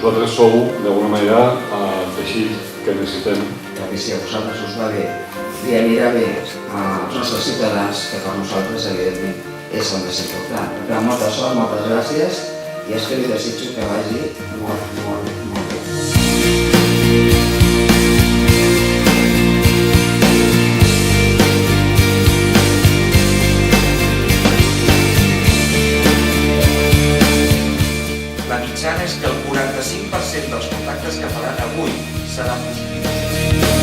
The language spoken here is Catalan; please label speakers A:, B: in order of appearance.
A: vosaltres sou, d'alguna manera, el teixit que necessitem.
B: Perquè si a vosaltres us va bé i anirà bé als nostres ciutadans, que per nosaltres, evidentment, és el més important. Per tant, molta sort, moltes gràcies, i és que li desitjo que vagi molt, molt, molt bé.
C: La mitjana és que el 45% dels contactes que faran avui seran positius.